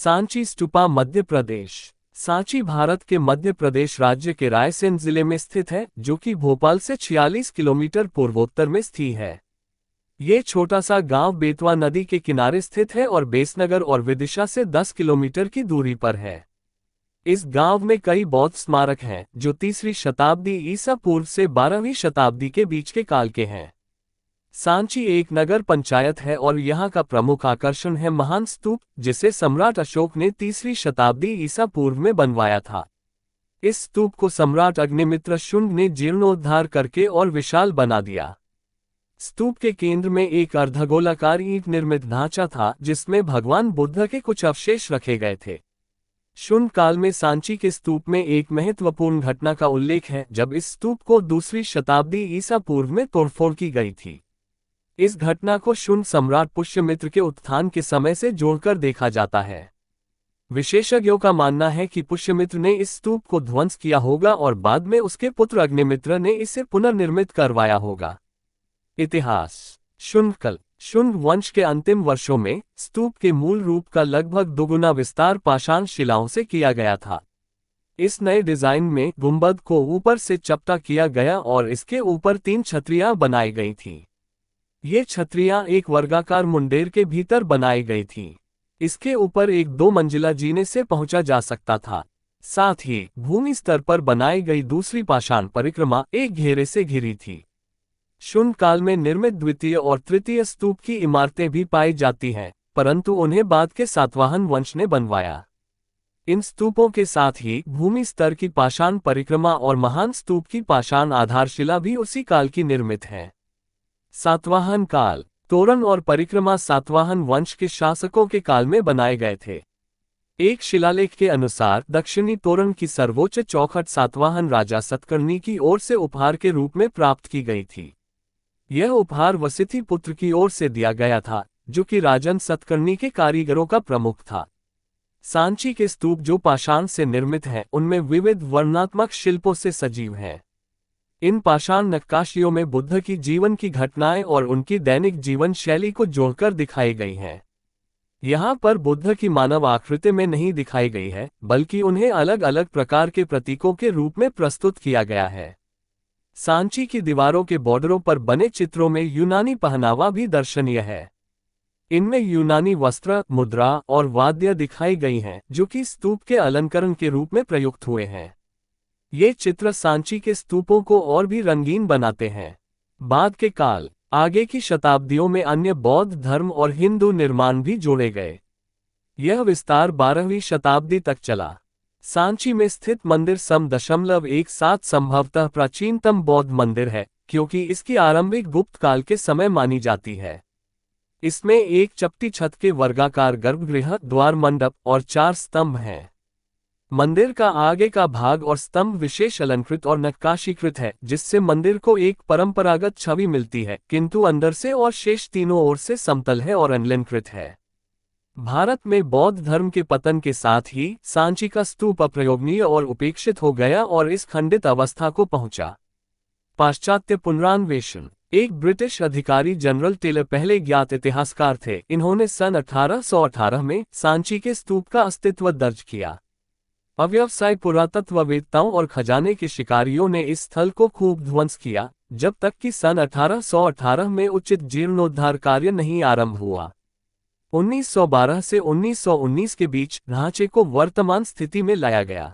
सांची स्तूपा मध्य प्रदेश। सांची भारत के मध्य प्रदेश राज्य के रायसेन जिले में स्थित है, जो कि भोपाल से 46 किलोमीटर पूर्वोत्तर में स्थित है। ये छोटा सा गांव बेतवा नदी के किनारे स्थित है और बेसनगर और विदिशा से 10 किलोमीटर की दूरी पर है। इस गांव में कई बौद्ध स्मारक हैं, जो 3वीं शताब्दी ईसा पूर्व से 12वीं शताब्दी के बीच के काल के हैं। सांची एक नगर पंचायत है और यहाँ का प्रमुख आकर्षण है महान स्तूप, जिसे सम्राट अशोक ने 3वीं शताब्दी ईसा पूर्व में बनवाया था। इस स्तूप को सम्राट अग्निमित्र शुंग ने जीर्णोद्धार करके और विशाल बना दिया। स्तूप के केंद्र में एक अर्धगोलाकार ईंट निर्मित ढांचा था, जिसमें भगवान बुद्ध के कुछ अवशेष रखे गए थे। शुंग काल में सांची के स्तूप में एक महत्वपूर्ण घटना का उल्लेख है, जब इस स्तूप को 2वीं शताब्दी ईसा पूर्व में तोड़फोड़ की गई थी। इस घटना को शुंग सम्राट पुष्यमित्र के उत्थान के समय से जोड़कर देखा जाता है। विशेषज्ञों का मानना है कि पुष्यमित्र ने इस स्तूप को ध्वंस किया होगा और बाद में उसके पुत्र अग्निमित्र ने इसे पुनर्निर्मित करवाया होगा। इतिहास। शुंग वंश के अंतिम वर्षों में स्तूप के मूल रूप का लगभग दोगुना विस्तार पाषाण शिलाओं से किया गया था। इस नए डिजाइन में गुंबद को ऊपर से चपटा किया गया और इसके ऊपर 3 छतरियां बनाई गई थीं। ये छतरियां एक वर्गाकार मुंडेर के भीतर बनाई गई थीं। इसके ऊपर एक 2 मंजिला जीने से पहुंचा जा सकता था। साथ ही भूमि स्तर पर बनाई गई दूसरी पाषाण परिक्रमा एक घेरे से घिरी थी। शुंग काल में निर्मित द्वितीय और तृतीय स्तूप की इमारतें भी पाई जाती हैं, परंतु उन्हें बाद के सातवाहन वंश ने बनवाया। इन स्तूपों के साथ ही भूमि स्तर की पाषाण परिक्रमा और महान स्तूप की पाषाण आधारशिला भी उसी काल की निर्मित है। सातवाहन काल। तोरण और परिक्रमा सातवाहन वंश के शासकों के काल में बनाए गए थे। एक शिलालेख के अनुसार दक्षिणी तोरण की सर्वोच्च चौखट सातवाहन राजा सतकर्णी की ओर से उपहार के रूप में प्राप्त की गई थी। यह उपहार वसिथी पुत्र की ओर से दिया गया था, जो कि राजन सतकर्णी के कारीगरों का प्रमुख था। सांची के स्तूप जो पाषाण से निर्मित हैं, उनमें विविध वर्णनात्मक शिल्पों से सजीव हैं। इन पाषाण नक्काशियों में बुद्ध की जीवन की घटनाएं और उनकी दैनिक जीवन शैली को जोड़कर दिखाई गई हैं। यहाँ पर बुद्ध की मानव आकृति में नहीं दिखाई गई है, बल्कि उन्हें अलग अलग प्रकार के प्रतीकों के रूप में प्रस्तुत किया गया है। सांची की दीवारों के बॉर्डरों पर बने चित्रों में यूनानी पहनावा भी दर्शनीय है। इनमें यूनानी वस्त्र, मुद्रा और वाद्य दिखाई गई हैं, जो कि स्तूप के अलंकरण के रूप में प्रयुक्त हुए हैं। ये चित्र सांची के स्तूपों को और भी रंगीन बनाते हैं। बाद के काल। आगे की शताब्दियों में अन्य बौद्ध धर्म और हिंदू निर्माण भी जोड़े गए। यह विस्तार 12वीं शताब्दी तक चला। सांची में स्थित मंदिर _17 संभवतः प्राचीनतम बौद्ध मंदिर है, क्योंकि इसकी आरंभिक गुप्त काल के समय मानी जाती है। इसमें एक चपटी छत के वर्गाकार गर्भगृह, द्वार मंडप और 4 स्तंभ हैं। मंदिर का आगे का भाग और स्तंभ विशेष अलंकृत और नक्काशीकृत है, जिससे मंदिर को एक परंपरागत छवि मिलती है, किंतु अंदर से और शेष तीनों ओर से समतल है और अनलंकृत है। भारत में बौद्ध धर्म के पतन के साथ ही सांची का स्तूप अप्रयोजनीय और उपेक्षित हो गया और इस खंडित अवस्था को पहुंचा। पाश्चात्य पुनरान्वेषण। एक ब्रिटिश अधिकारी जनरल टेलर पहले ज्ञात इतिहासकार थे। इन्होंने सन 1818 में सांची के स्तूप का अस्तित्व दर्ज किया। अव्यवसायी पुरातत्ववेत्ताओं और खजाने के शिकारियों ने इस स्थल को खूब ध्वंस किया, जब तक कि सन 1818 में उचित जीर्णोद्धार कार्य नहीं आरंभ हुआ। 1912 से 1919 के बीच ढांचे को वर्तमान स्थिति में लाया गया।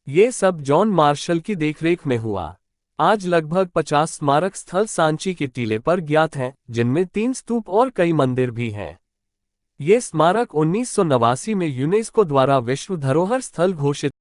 ये सब जॉन मार्शल की देखरेख में हुआ। आज लगभग 50 स्मारक स्थल सांची के टीले पर ज्ञात हैं, जिनमें 3 स्तूप और कई मंदिर भी हैं। ये स्मारक 1989 में यूनेस्को द्वारा विश्व धरोहर स्थल घोषित